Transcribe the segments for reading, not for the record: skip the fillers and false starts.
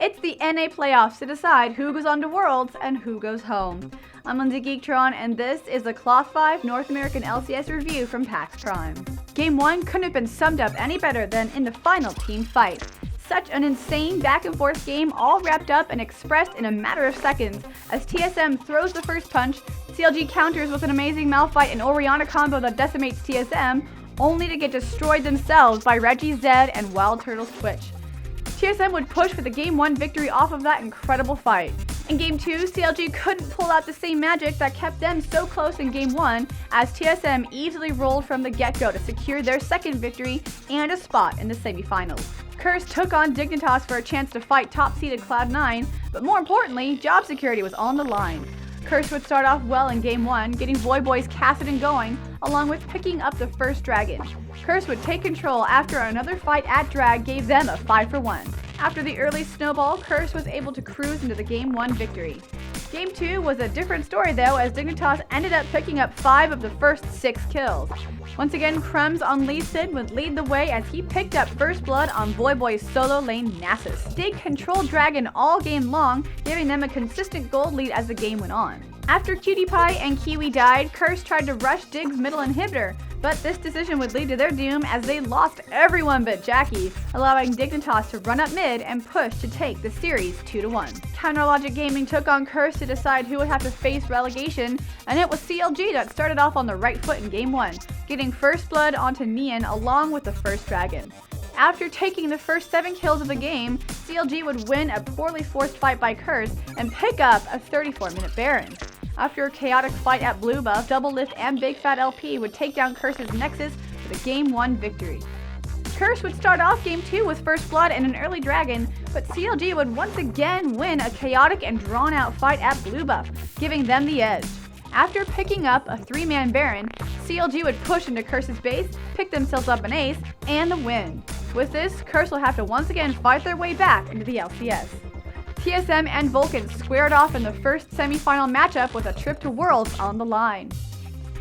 It's the NA playoffs to decide who goes on to Worlds and who goes home. I'm Lindsay Geektron, and this is the Cloth 5 North American LCS review from PAX Prime. Game 1 couldn't have been summed up any better than in the final team fight. Such an insane back-and-forth game, all wrapped up and expressed in a matter of seconds. As TSM throws the first punch, CLG counters with an amazing Malphite and Orianna combo that decimates TSM, only to get destroyed themselves by Reggie Zed and Wild Turtle's Twitch. TSM would push for the Game 1 victory off of that incredible fight. In Game 2, CLG couldn't pull out the same magic that kept them so close in Game 1, as TSM easily rolled from the get-go to secure their second victory and a spot in the semifinals. Curse took on Dignitas for a chance to fight top-seeded Cloud9, but more importantly, job security was on the line. Curse would start off well in Game 1, getting Voyboy's Kassadin going, along with picking up the first dragon. Curse would take control after another fight at Drag gave them a 5-for-1. After the early snowball, Curse was able to cruise into the Game 1 victory. Game 2 was a different story though, as Dignitas ended up picking up 5 of the first 6 kills. Once again, Crumbs on Lee Sin would lead the way as he picked up first blood on Voyboy's solo lane Nasus. Dig controlled Dragon all game long, giving them a consistent gold lead as the game went on. After Cutie Pie and Kiwi died, Curse tried to rush Dig's middle inhibitor, but this decision would lead to their doom as they lost everyone but Jackie, allowing Dignitas to run up mid and push to take the series 2-1. Counterlogic Gaming took on Curse to decide who would have to face relegation, and it was CLG that started off on the right foot in Game 1, getting first blood onto Neon along with the first dragon. After taking the first 7 kills of the game, CLG would win a poorly forced fight by Curse and pick up a 34-minute Baron. After a chaotic fight at Blue Buff, Double Lift and Big Fat LP would take down Curse's Nexus for the Game 1 victory. Curse would start off Game 2 with first blood and an early dragon, but CLG would once again win a chaotic and drawn-out fight at Blue Buff, giving them the edge. After picking up a 3-man Baron, CLG would push into Curse's base, pick themselves up an ace, and the win. With this, Curse will have to once again fight their way back into the LCS. TSM and Vulcan squared off in the first semi-final matchup with a trip to Worlds on the line.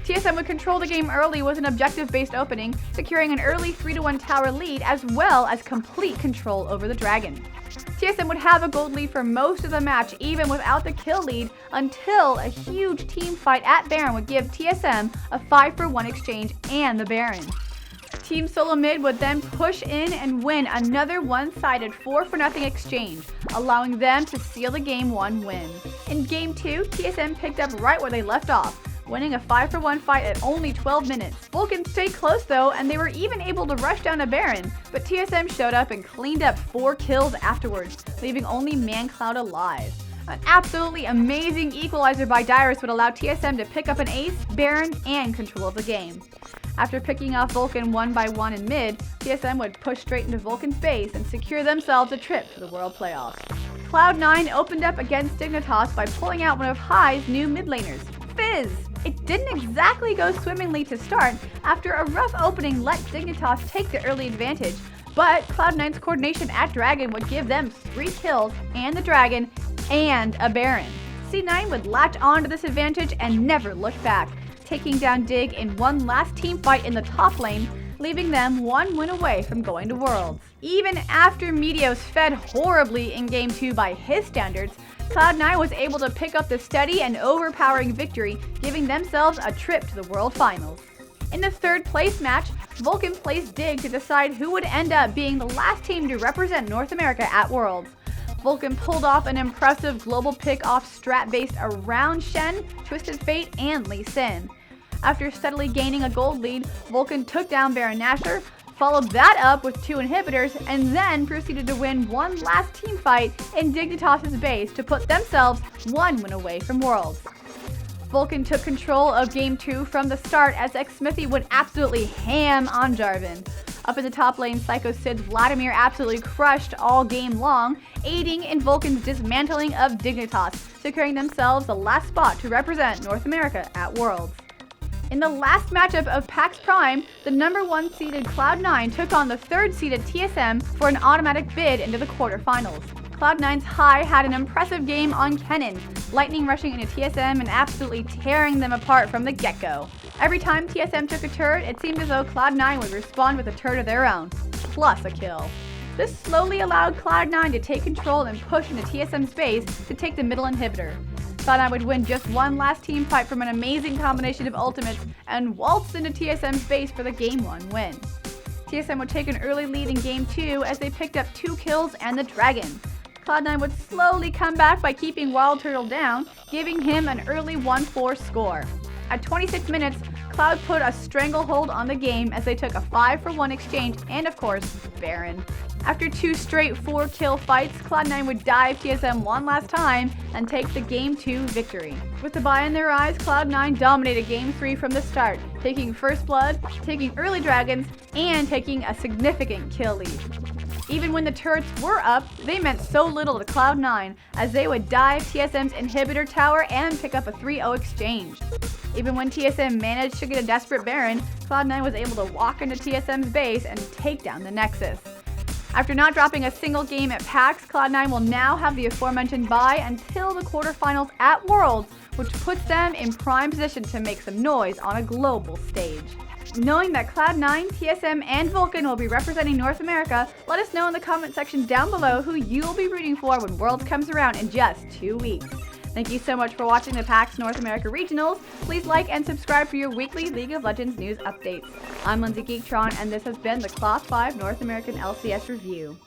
TSM would control the game early with an objective-based opening, securing an early 3-1 tower lead as well as complete control over the dragon. TSM would have a gold lead for most of the match even without the kill lead until a huge team fight at Baron would give TSM a 5-for-1 exchange and the Baron. Team Solo Mid would then push in and win another one-sided 4-for-0 exchange, allowing them to seal the Game 1 win. In Game 2, TSM picked up right where they left off, winning a 5-for-1 fight at only 12 minutes. Vulcan stayed close though, and they were even able to rush down a Baron, but TSM showed up and cleaned up 4 kills afterwards, leaving only ManCloud alive. An absolutely amazing equalizer by Dyrus would allow TSM to pick up an ace, Baron, and control of the game. After picking off Vulcan 1 by 1 in mid, TSM would push straight into Vulcan's base and secure themselves a trip to the World Playoffs. Cloud9 opened up against Dignitas by pulling out one of High's new mid laners, Fizz. It didn't exactly go swimmingly to start after a rough opening let Dignitas take the early advantage, but Cloud9's coordination at Dragon would give them 3 kills and the Dragon and a Baron. C9 would latch on to this advantage and never look back, taking down Dig in one last team fight in the top lane, leaving them 1 win away from going to Worlds. Even after Meteos fed horribly in Game 2 by his standards, Cloud9 was able to pick up the steady and overpowering victory, giving themselves a trip to the World Finals. In the third place match, Vulcan placed Dig to decide who would end up being the last team to represent North America at Worlds. Vulcan pulled off an impressive global pick-off strat based around Shen, Twisted Fate, and Lee Sin. After steadily gaining a gold lead, Vulcan took down Baron Nashor, followed that up with 2 inhibitors, and then proceeded to win one last team fight in Dignitas' base to put themselves 1 win away from Worlds. Vulcan took control of Game 2 from the start as Xsmithy would absolutely ham on Jarvan. Up in the top lane, Psycho Sid's Vladimir absolutely crushed all game long, aiding in Vulcan's dismantling of Dignitas, securing themselves the last spot to represent North America at Worlds. In the last matchup of PAX Prime, the number 1 seeded Cloud9 took on the 3rd seeded TSM for an automatic bid into the quarterfinals. Cloud9's High had an impressive game on Kennen, lightning rushing into TSM and absolutely tearing them apart from the get-go. Every time TSM took a turret, it seemed as though Cloud9 would respond with a turret of their own, plus a kill. This slowly allowed Cloud9 to take control and push into TSM's base to take the middle inhibitor. Cloud9 would win just one last team fight from an amazing combination of ultimates and waltz into TSM's base for the Game 1 win. TSM would take an early lead in Game 2 as they picked up 2 kills and the dragon. Cloud9 would slowly come back by keeping Wild Turtle down, giving him an early 1-4 score. At 26 minutes, Cloud put a stranglehold on the game as they took a 5-for-1 exchange and, of course, Baron. After 2 straight 4-kill fights, Cloud9 would dive TSM one last time and take the Game 2 victory. With the bye in their eyes, Cloud9 dominated Game 3 from the start, taking first blood, taking early dragons, and taking a significant kill lead. Even when the turrets were up, they meant so little to Cloud9 as they would dive TSM's inhibitor tower and pick up a 3-0 exchange. Even when TSM managed to get a desperate Baron, Cloud9 was able to walk into TSM's base and take down the Nexus. After not dropping a single game at PAX, Cloud9 will now have the aforementioned bye until the quarterfinals at Worlds, which puts them in prime position to make some noise on a global stage. Knowing that Cloud9, TSM, and Vulcan will be representing North America, let us know in the comment section down below who you'll be rooting for when Worlds comes around in just 2 weeks. Thank you so much for watching the PAX North America Regionals. Please like and subscribe for your weekly League of Legends news updates. I'm Lindsay Geektron, and this has been the Class 5 North American LCS Review.